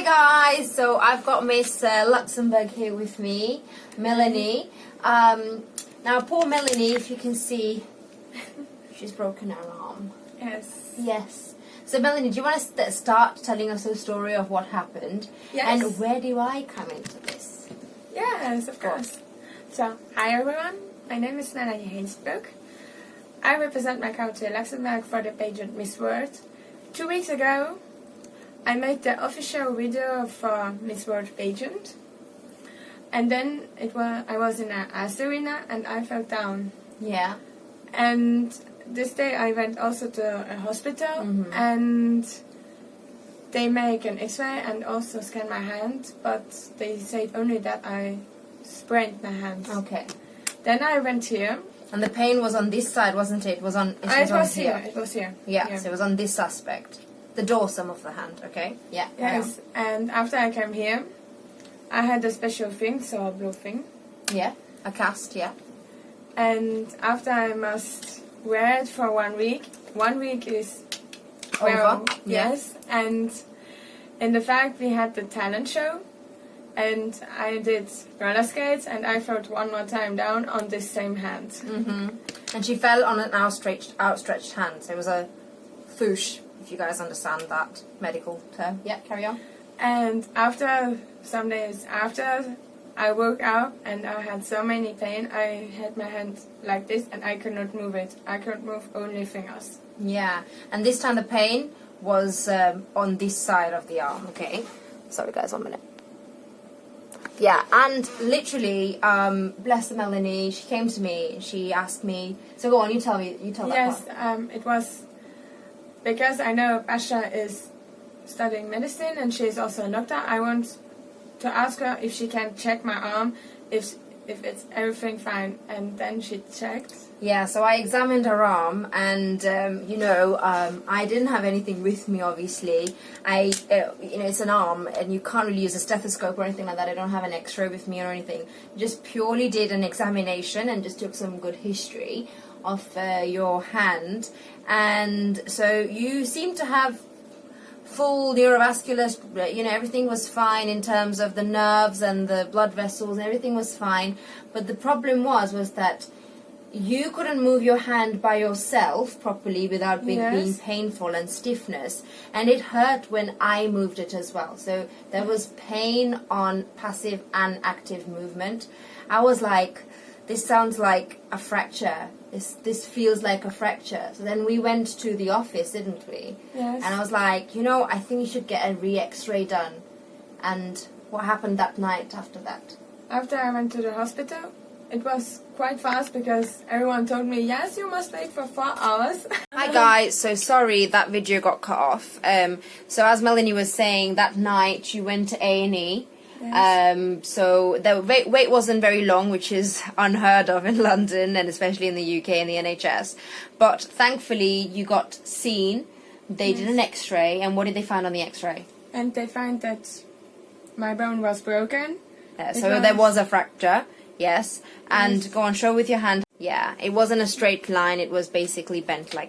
Hi guys, so I've got Miss Luxembourg here with me, Melanie. Now poor Melanie, if you can see, she's broken her arm. Yes. Yes. So Melanie, do you want to start telling us the story of what happened? Yes. And where do I come into this? Yes, of course. So, hi everyone, my name is Melanie Luxembourg. I represent my country Luxembourg for the pageant Miss World. 2 weeks ago, I made the official video for Miss World pageant. And then I was in an ice arena and I fell down. Yeah. And this day I went also to a hospital and they make an x-ray and also scan my hand, but they said only that I sprained my hand. Okay. Then I went here. And the pain was on this side, wasn't it? It was on. It was here. It was here. Yeah, Here. so it was on this aspect. The dorsum of the hand, okay? Yeah. Yes, and after I came here, I had a special thing, so a blue thing. Yeah, a cast, yeah. And after I must wear it for 1 week. 1 week is Over, yes. And in the fact we had the talent show, and I did roller skates, and I fell one more time down on this same hand. And she fell on an outstretched hand. So it was a foosh, if you guys understand that medical term. Yeah, carry on. And after some days after, I woke up and I had so many pain. I had my hand like this and I could not move it. I could move only fingers. Yeah, and this time the pain was on this side of the arm, okay? Sorry guys, 1 minute. Yeah, and literally, bless the Melanie, she came to me and she asked me, so go on, you tell that part. Yes, it was because I know Pasha is studying medicine and she is also a doctor. I want to ask her if she can check my arm, if it's everything fine, and then she checked. Yeah, so I examined her arm, and I didn't have anything with me. Obviously, it's an arm, and you can't really use a stethoscope or anything like that. I don't have an X-ray with me or anything. Just purely did an examination and just took some good history of your hand, and so you seem to have full neurovascular, everything was fine in terms of the nerves and the blood vessels, and everything was fine. But the problem was that you couldn't move your hand by yourself properly without being painful and stiffness, and it hurt when I moved it as well. So there was pain on passive and active movement. I was like, this sounds like a fracture. This feels like a fracture. So then we went to the office, didn't we? Yes. And I was like, I think you should get a re-X-ray done. And what happened that night after that? After I went to the hospital, it was quite fast because everyone told me, yes, you must wait for 4 hours. Hi guys, so sorry that video got cut off. So as Melanie was saying, that night you went to A&E. Yes. So the wait wasn't very long, which is unheard of in London and especially in the UK and the NHS. But thankfully you got seen. They did an X-ray, and what did they find on the X-ray? And they found that my bone was broken. So there was a fracture, yes. And go on, show with your hand. Yeah, it wasn't a straight line. It was basically bent like